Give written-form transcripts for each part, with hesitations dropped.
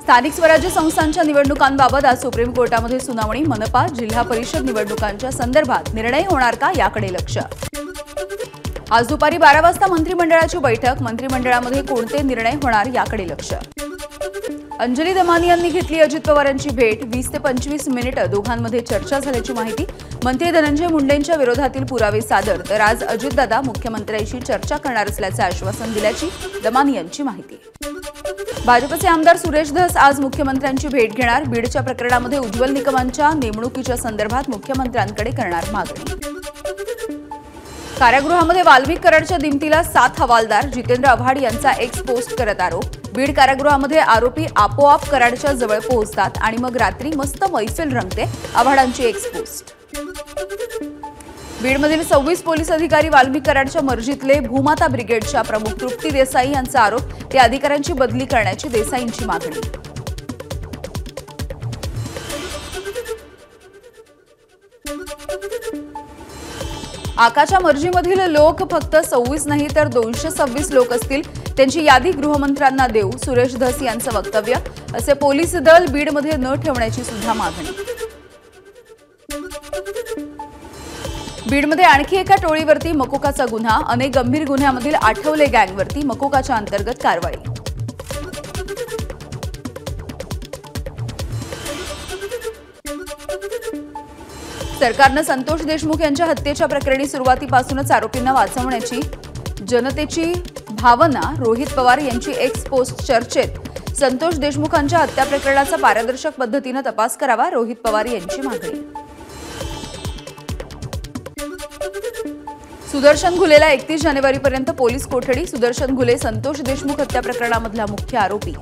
स्थानिक स्वराज्य संस्थांच्या निवडणुकांबाबत आज सुप्रीम कोर्टामध्ये सुनावणी। मनपा जिल्हा परिषद निवडणुकांच्या संदर्भात निर्णय होणार का याकडे लक्ष। आज दुपारी 12 वाजता मंत्रिमंडळाची बैठक। मंत्रिमंडळामध्ये कोणते निर्णय होणार याकडे लक्ष। अंजली दमानी यांनी घेतली अजित पवारांची भेट। 20 ते 25 मिनिटे दोघांमध्ये चर्चा झाल्याची माहिती। मंत्री धनंजय मुंडेंच्या विरोधातील पुरावे सादर, तर आज अजितदादा मुख्यमंत्र्यांशी चर्चा करणार असल्याचे आश्वासन दिल्याची दमानी यांची माहिती। भाजपचे आमदार सुरेश धस आज मुख्यमंत्र्यांची भेट घेणार। बीडच्या प्रकरणामध्ये उज्ज्वल निकमांच्या नेमणुकीच्या संदर्भात मुख्यमंत्र्यांकडे करणार मागणी। कारागृहामध्ये वाल्मिक कराडच्या दिमतीला 7 हवालदार। जितेंद्र आव्हाड यांचा एक्स पोस्ट करत आरोप। बीड कारागृहामध्ये आरोपी आपोआप कराडच्या जवळ पोहोचतात आणि मग रात्री मस्त मैफिल रंगते। आव्हाडांची एक्स पोस्ट। बीडमधील 26 पोलीस अधिकारी वाल्मिक कराडच्या मर्जीतले। भूमाता ब्रिगेडच्या प्रमुख तृप्ती देसाई यांचा आरोप। त्या अधिकाऱ्यांची बदली करण्याची देसाईंची मागणी। आकाच्या मर्जीमधील लोक फक्त 26 नाही तर 226 लोक असतील। त्यांची यादी गृहमंत्र्यांना देऊ, सुरेश धस यांचं वक्तव्य। असे पोलीस दल बीडमध्ये न ठेवण्याची सुद्धा मागणी। बीडमध्ये आणखी एका टोळीवरती मकोकाचा गुन्हा। अनेक गंभीर गुन्ह्यामधील आठवले गँगवरती मकोकाच्या अंतर्गत कारवाई। सरकारनं संतोष देशमुख यांच्या हत्येच्या प्रकरणी सुरुवातीपासूनच आरोपींना वाचवण्याची जनतेची भावना। रोहित पवार यांची एक्स पोस्ट चर्चेत। संतोष देशमुखांच्या हत्या प्रकरणाचा पारदर्शक पद्धतीने तपास करावा, रोहित पवार यांची मागणी। सुदर्शन घुलेला 31 जानेवारीपर्यंत पोलीस कोठडी। सुदर्शन घुले संतोष देशमुख हत्या प्रकरणामधला मुख्य आरोपी।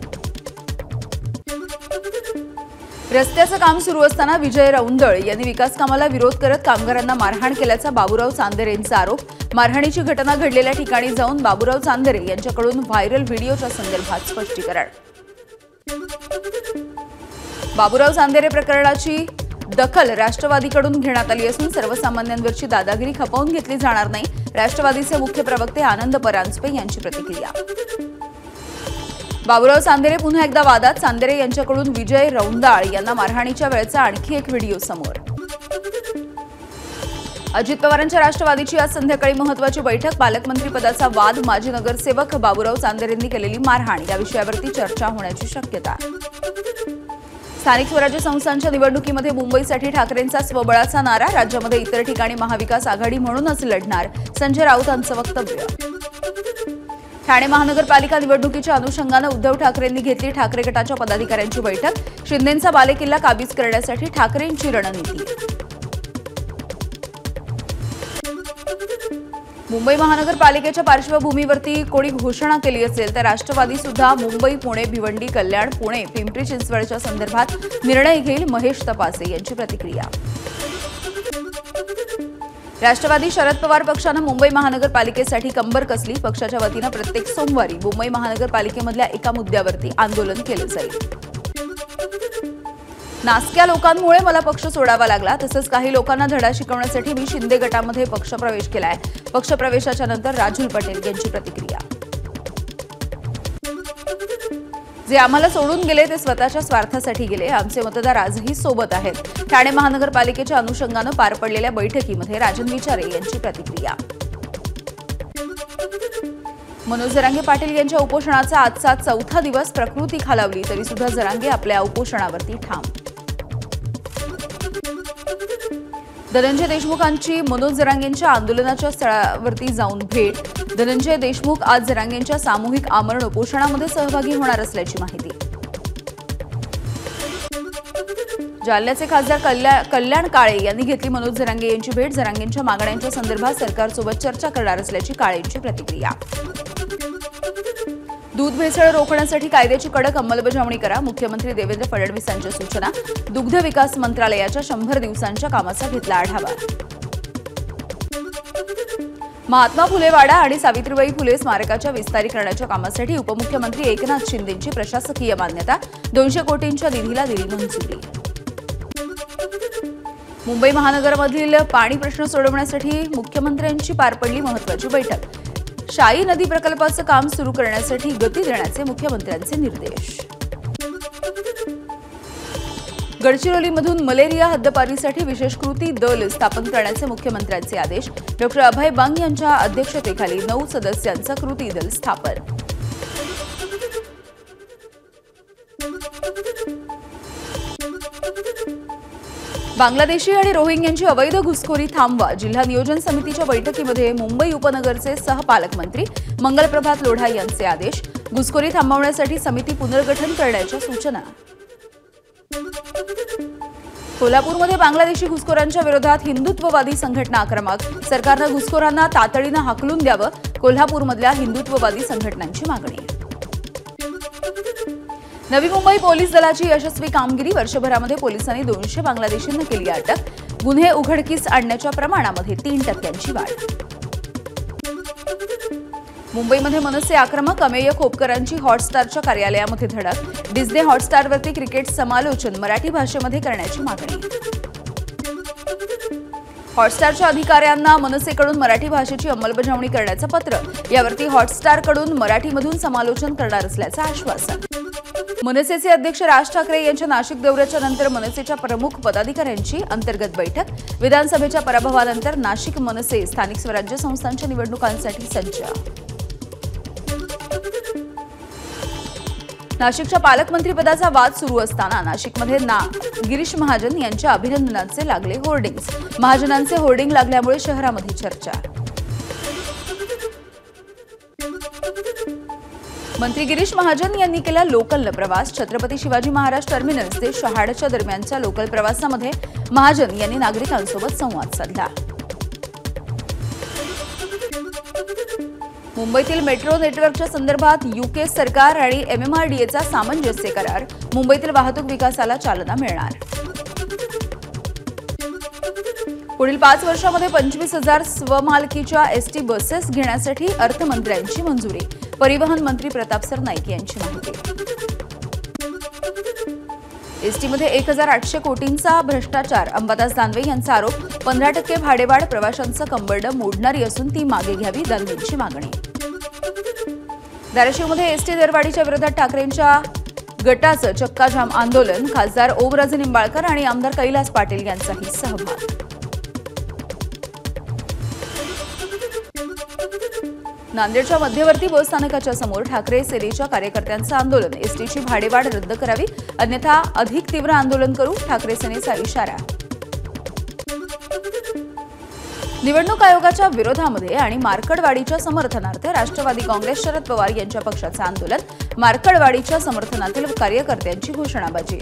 रस्त्याचं काम सुरू असताना विजय रौंदळ यांनी विकास कामाला विरोध करत कामगारांना मारहाण केल्याचा बाबूराव चांदेरेंचा आरोप। मारहाणीची घटना घडलेल्या ठिकाणी जाऊन बाबूराव चांदेरे यांच्याकडून व्हायरल व्हिडिओच्या संदर्भात स्पष्टीकरण। बाबूराव चांदेरे प्रकरणाची दखल राष्ट्रवादीकडून घेण्यात आली असून सर्वसामान्यांवरची दादागिरी खपवून घेतली जाणार नाही। राष्ट्रवादीचे मुख्य प्रवक्ते आनंद परांजपे यांची प्रतिक्रिया। बाबूराव चांदेरे पुन्हा एकदा वादात। चांदेरे यांच्याकडून विजय रौंदाळ यांना मारहाणीच्या वेळेचा आणखी एक व्हिडिओ समोर। अजित पवारांच्या राष्ट्रवादीची आज संध्याकाळी महत्त्वाची बैठक। पालकमंत्री पदाचा वाद, माजी नगरसेवक बाबूराव चांदेरेंनी केलेली मारहाण या विषयावरती चर्चा होण्याची शक्यता। स्थानिक स्वराज्य संस्थांच्या निवडणुकीमध्ये मुंबईसाठी ठाकरेंचा स्वबळाचा नारा। राज्यामध्ये इतर ठिकाणी महाविकास आघाडी म्हणूनच लढणार, संजय राऊतांचं वक्तव्य। ठाणे महानगरपालिका निवडणुकीच्या अनुषंगाने उद्धव ठाकरेंनी घेतली ठाकरे गटाच्या पदाधिकाऱ्यांची बैठक। शिंदेंचा बालेकिल्ला काबीज करण्यासाठी ठाकरेंची रणनीती। मुंबई महानगरपालिकेच्या पार्श्वभूमीवरती कोणी घोषणा केली असेल तर राष्ट्रवादी सुद्धा मुंबई, पुणे, भिवंडी, कल्याण, पुणे, पिंपरी चिंचवडच्या संदर्भात निर्णय घेईल, महेश तपासे यांची प्रतिक्रिया। राष्ट्रवादी शरद पवार पक्षानं मुंबई महानगरपालिकेसाठी कंबर कसली। पक्षाच्या वतीनं प्रत्येक सोमवारी मुंबई महानगरपालिकेमधल्या एका मुद्द्यावरती आंदोलन केलं जाईल। नासक्या लोकांमुळे मला पक्ष सोडावा लागला, तसंच काही लोकांना धडा शिकवण्यासाठी मी शिंदे गटामध्ये पक्षप्रवेश केलाय। पक्षप्रवेशाच्या नंतर राजूल पटेल यांची प्रतिक्रिया। जे आम्हाला सोडून गेले ते स्वतःच्या स्वार्थासाठी गेले। आमचे मतदार आजही सोबत आहेत। ठाणे महानगरपालिकेच्या अनुषंगाने पार पडलेल्या बैठकीमध्ये राजन विचारे यांची प्रतिक्रिया। मनोज जरांगे पाटील यांच्या उपोषणाचा आजचा 4था दिवस। प्रकृती खालावली तरी सुद्धा जरांगे आपल्या उपोषणावरती ठाम। धनंजय देशमुखांची मनोज जरांगेंच्या आंदोलनाच्या स्थळावरती जाऊन भेट। धनंजय देशमुख आज जरांगेंच्या सामूहिक आमरण उपोषणामध्ये सहभागी होणार असल्याची माहिती। जालन्याचे खासदार कल्याण काळे यांनी घेतली मनोज जरांगे यांची भेट। जरांगेंच्या मागण्यांच्या संदर्भात सरकारसोबत चर्चा करणार असल्याची काळेंची प्रतिक्रिया। दूध भेसळ रोखण्यासाठी कायद्याची कडक अंमलबजावणी करा, मुख्यमंत्री देवेंद्र फडणवीस यांच्या सूचना। दुग्ध विकास मंत्रालयाच्या 100 दिवसांच्या कामाचा घेतला आढावा। महात्मा फुले वाडा आणि सावित्रीबाई फुले स्मारकाच्या विस्तारीकरणाच्या कामासाठी उपमुख्यमंत्री एकनाथ शिंदेंची प्रशासकीय मान्यता। 200 कोटींच्या निधीला दिली मंजुरी। मुंबई महानगरामधील पाणी प्रश्न सोडवण्यासाठी मुख्यमंत्र्यांची पार पडली महत्त्वाची बैठक। शाई नदी प्रकल्पाचं काम सुरू करण्यासाठी गती देण्याचे मुख्यमंत्र्यांचे निर्देश। गडचिरोलीमधून मलेरिया हद्दपारीसाठी विशेष कृती दल स्थापन करण्याचे मुख्यमंत्र्यांचे आदेश. डॉ. अभय बंग यांच्या अध्यक्षतेखाली 9 सदस्यांचं कृती दल स्थापन. बांगलादेशी आणि रोहिंग्यांची अवैध घुसखोरी थांबवा. जिल्हा नियोजन समितीच्या बैठकीमध्ये मुंबई उपनगरचे सहपालकमंत्री मंगलप्रभात लोढा यांचे आदेश. घुसखोरी थांबवण्यासाठी समिती पुनर्गठन करण्याच्या सूचना. कोल्हापूरमध्ये बांगलादेशी घुसखोरांच्या विरोधात हिंदुत्ववादी संघटना आक्रमक. सरकारनं घुसखोरांना तातडीनं हाकलून द्यावं, कोल्हापूरमधल्या हिंदुत्ववादी संघटनांची मागणी. नवी मुंबई पोलीस दलाची यशस्वी कामगिरी. वर्षभरामध्ये पोलिसांनी 200 बांगलादेशींना केली अटक. गुन्हे उघडकीस आणण्याच्या प्रमाणामध्ये 3% वाढ. मुंबईमध्ये मनसे आक्रमक. अमेय खोपकरांची हॉटस्टारच्या कार्यालयामध्ये धडक. डिस्ने हॉटस्टारवरती क्रिकेट समालोचन मराठी भाषेमध्ये करण्याची मागणी. हॉटस्टारच्या अधिकाऱ्यांना मनसेकडून मराठी भाषेची अंमलबजावणी करण्याचं पत्र. यावरती हॉटस्टारकडून मराठीमधून समालोचन करणार असल्याचं आश्वासन. मनसेचे अध्यक्ष राज ठाकरे यांच्या नाशिक दौऱ्याच्या नंतर मनसेच्या प्रमुख पदाधिकाऱ्यांची अंतर्गत बैठक. विधानसभेच्या पराभवानंतर नाशिक मनसे स्थानिक स्वराज्य संस्थांच्या निवडणुकांसाठी सज्ज. नाशिकच्या पालकमंत्रीपदाचा वाद सुरू असताना नाशिकमध्ये गिरीश महाजन यांच्या अभिनंदनाचे लागले होर्डिंग्स. महाजनांचे होर्डिंग लागल्यामुळे शहरामध्ये चर्चा. मंत्री गिरीश महाजन यांनी केला लोकलनं प्रवास. छत्रपती शिवाजी महाराज टर्मिनस ते शहाडच्या दरम्यानच्या लोकल प्रवासामध्ये महाजन यांनी नागरिकांसोबत संवाद साधला. मुंबईतील मेट्रो नेटवर्कच्या संदर्भात UK सरकार आणि MMRDAचा सामंजस्य करार. मुंबईतील वाहतूक विकासाला चालना मिळणार. पुढील 5 वर्षांमध्ये 25,000 स्वमालकीच्या ST बसेस घेण्यासाठी अर्थमंत्र्यांची मंजुरी. परिवहन मंत्री प्रताप सरनाईक यांची माहिती. एसटीमध्ये 1,800 कोटींचा भ्रष्टाचार. अंबादास दानवे यांचा आरोप. 15% भाडेवाढ प्रवाशांचं कंबरडं मोडणारी असून ती मागे घ्यावी, दानवेंची मागणी. धाराशिवमध्ये एसटी दरवाढीच्या विरोधात ठाकरेंच्या गटाचं चक्काजाम आंदोलन. खासदार ओमराजे निंबाळकर आणि आमदार कैलास पाटील यांचाही सहभाग. नांदेडच्या मध्यवर्ती बस स्थानकाच्या समोर ठाकरे सेनेच्या कार्यकर्त्यांचं आंदोलन. एसटीची भाडेवाढ रद्द करावी, अन्यथा अधिक तीव्र आंदोलन करू, ठाकरे सेनेचा इशारा. निवडणूक आयोगाच्या विरोधामध्ये आणि मार्कडवाडीच्या समर्थनार्थ राष्ट्रवादी काँग्रेस शरद पवार यांच्या पक्षाचं आंदोलन. मार्कडवाडीच्या समर्थनातील कार्यकर्त्यांची घोषणाबाजी.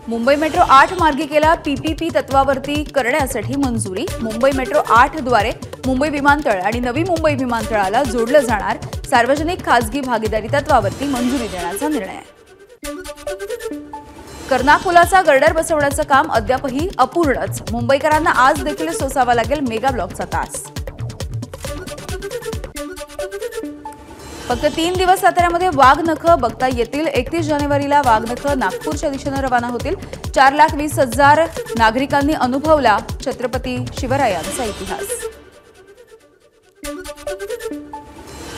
मुंबई मेट्रो 8 मार्गिकेला PPP तत्वावरती करण्यासाठी मंजुरी. मुंबई मेट्रो 8 द्वारे मुंबई विमानतळ आणि नवी मुंबई विमानतळाला जोडलं जाणार. सार्वजनिक खासगी भागीदारी तत्वावरती मंजुरी देण्याचा निर्णय. कर्नाक पुलाचा गर्डर बसवण्याचं काम अद्यापही अपूर्णच. मुंबईकरांना आज देखील सोसावा लागेल मेगा ब्लॉकचा तास. फक्त 3 दिवस साताऱ्यामध्ये वाघनखं बघता येतील. 31 जानेवारीला वाघनखं नागपूरच्या दिशेनं रवाना होतील. 4,20,000 नागरिकांनी अनुभवला छत्रपती शिवरायांचा इतिहास.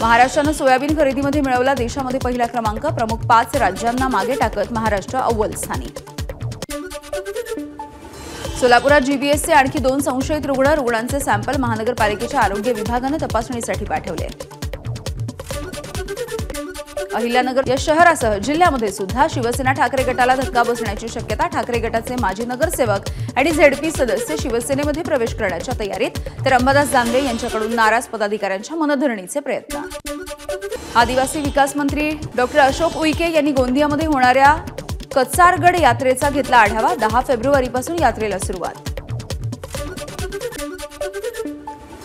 महाराष्ट्रानं सोयाबीन खरेदीमध्ये मिळवला देशामध्ये पहिला क्रमांक. प्रमुख 5 राज्यांना मागे टाकत महाराष्ट्र अव्वल स्थानी. सोलापुरात GBSचे आणखी 2 संशयित रुग्णांचे सॅम्पल महानगरपालिकेच्या आरोग्य विभागानं तपासणीसाठी पाठवले. अहिल्यानगर या शहरासह जिल्ह्यामध्ये सुद्धा शिवसेना ठाकरे गटाला धक्का बसण्याची शक्यता. ठाकरे गटाचे माजी नगरसेवक आणि ZP सदस्य शिवसेनेमध्ये प्रवेश करण्याच्या तयारीत, तर अंबादास दानवे यांच्याकडून नाराज पदाधिकाऱ्यांच्या मनधरणीचे प्रयत्न. आदिवासी विकास मंत्री डॉ. अशोक उईके यांनी गोंदियामध्ये होणाऱ्या कचारगड यात्रेचा घेतला आढावा. 10 फेब्रुवारीपासून यात्रेला सुरुवात.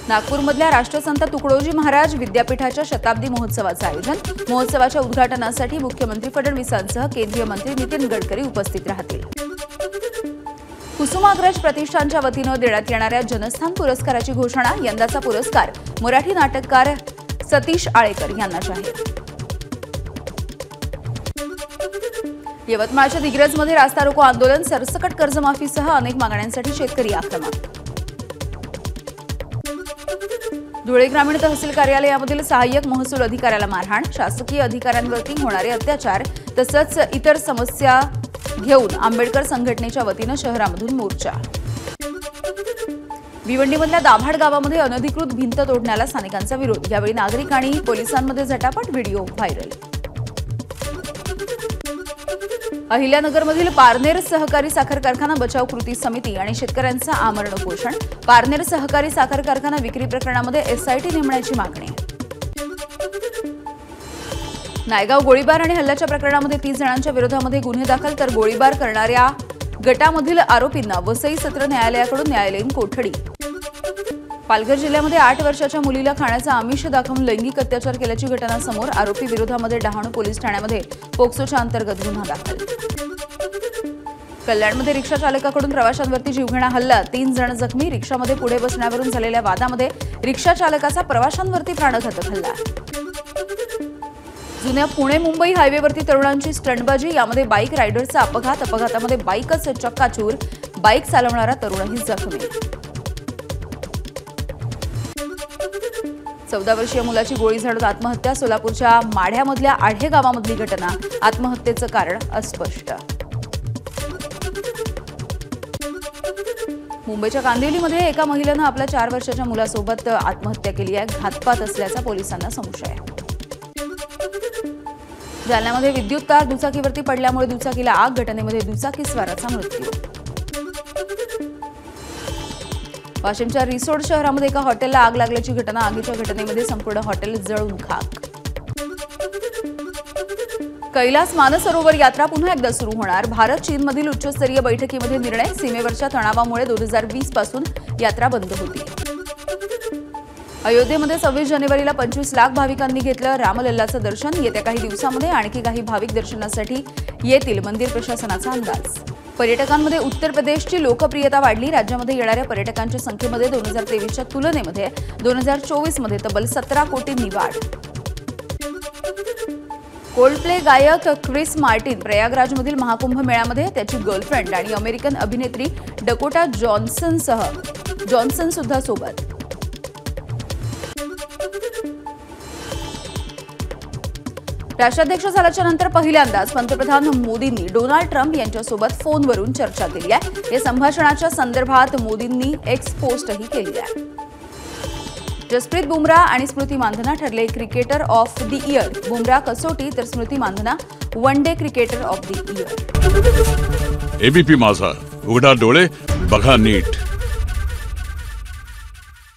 नागपूरमधल्या राष्ट्रसंत तुकडोजी महाराज विद्यापीठाच्या शताब्दी महोत्सवाचं आयोजन. महोत्सवाच्या उद्घाटनासाठी मुख्यमंत्री फडणवीसांसह केंद्रीय मंत्री नितीन गडकरी उपस्थित राहतील. कुसुमाग्रज प्रतिष्ठानच्या वतीनं देण्यात येणाऱ्या जनस्थान पुरस्काराची घोषणा. यंदाचा पुरस्कार मराठी नाटककार सतीश आळेकर यांना जाहीर. यवतमाळच्या दिग्रजमध्ये रास्ता रोको आंदोलन. सरसकट कर्जमाफीसह अनेक मागण्यांसाठी शेतकरी आक्रमक. धुळे ग्रामीण तहसील कार्यालयामधील सहाय्यक महसूल अधिकाऱ्याला मारहाण, शासकीय अधिकाऱ्यांवरती होणारे अत्याचार तसंच इतर समस्या घेऊन आंबेडकर संघटनेच्या वतीनं शहरामधून मोर्चा. भिवंडीमधल्या दाभाड गावामध्ये अनधिकृत भिंत तोडण्याला स्थानिकांचा विरोध. यावेळी नागरिक आणि पोलिसांमध्ये झटापट, व्हिडिओ व्हायरल. अहिल्यानगरमधील पारनेर सहकारी साखर कारखाना बचाव कृती समिती आणि शेतकऱ्यांचं आमरण उपोषण. पारनेर सहकारी साखर कारखाना विक्री प्रकरणामध्ये एसआयटी नेमण्याची मागणी. नायगाव गोळीबार आणि हल्ल्याच्या प्रकरणामध्ये 30 जणांच्या विरोधामध्ये गुन्हे दाखल, तर गोळीबार करणाऱ्या गटामधील आरोपींना वसई सत्र न्यायालयाकडून न्यायालयीन कोठडी. पालघर जिल्ह्यामध्ये 8 वर्षाच्या मुलीला खाण्याचं आमिष दाखवून लैंगिक अत्याचार केल्याची घटना समोर. आरोपी विरोधामध्ये डहाणू पोलीस ठाण्यामध्ये पोक्सोच्या अंतर्गत गुन्हा दाखल. कल्याणमध्ये रिक्षा चालकाकडून प्रवाशांवरती जीवघेणा हल्ला, 3 जण जखमी. रिक्षामध्ये पुढे बसण्यावरून झालेल्या वादामध्ये रिक्षा चालकाचा प्रवाशांवरती प्राणघातक हल्ला. जुन्या पुणे मुंबई हायवेवरती तरुणांची स्टंटबाजी, यामध्ये बाईक रायडरचा अपघात. अपघातामध्ये बाईकच चक्काचूर, बाईक चालवणारा तरुणही जखमी. 14 वर्षीय मुलाची गोळी झाडून आत्महत्या. सोलापूरच्या माढ्यामधल्या आढे गावामधली घटना. आत्महत्येचं कारण अस्पष्ट. मुंबईच्या कांदिवलीमध्ये एका महिलेनं आपल्या 4 वर्षाच्या मुलासोबत आत्महत्या केली आहे. घातपात असल्याचा पोलिसांना संशय आहे. जालन्यामध्ये विद्युत तार दुचाकीवरती पडल्यामुळे दुचाकीला आग. घटनेमध्ये दुचाकीस्वाराचा मृत्यू. वाशिमच्या रिसोड शहरामध्ये एका हॉटेलला आग लागल्याची घटना. आगीच्या घटनेमध्ये संपूर्ण हॉटेल जळून खाक. कैलास मानसरोवर यात्रा पुन्हा एकदा सुरू होणार. भारत चीनमधील उच्चस्तरीय बैठकीमध्ये निर्णय. सीमेवरच्या तणावामुळे 2020 पासून यात्रा बंद होती. अयोध्येमध्ये 26 जानेवारीला 25 लाख भाविकांनी घेतलं रामलल्लाचं दर्शन. येत्या काही दिवसांमध्ये आणखी काही भाविक दर्शनासाठी येतील, मंदिर प्रशासनाचा अंदाज. पर्यटकांमध्ये उत्तर प्रदेशची लोकप्रियता वाढली. राज्यामध्ये येणाऱ्या पर्यटकांच्या संख्येमध्ये 2023च्या तुलनेमध्ये 2024 मध्ये तब्बल 17 कोटींनी वाढ. कोल्डप्ले गायक क्रिस मार्टिन प्रयागराजमधील महाकुंभ मेळ्यामध्ये त्याची गर्लफ्रेंड आणि अमेरिकन अभिनेत्री डकोटा जॉन्सन सुद्धा सोबत. राष्ट्राध्यक्ष झाल्याच्या नंतर पहिल्यांदाच पंतप्रधान मोदींनी डोनाल्ड ट्रम्प यांच्यासोबत फोनवरून चर्चा केली आहे. या संभाषणाच्या संदर्भात मोदींनी एक्स पोस्टही केली आहे. जसप्रीत बुमराह आणि स्मृती मांधना ठरले cricketer of the year. Bumrah कसोटी तर Smriti Mandhana one day cricketer of the year. ABP Majha, उघडा डोळे बघा नीट.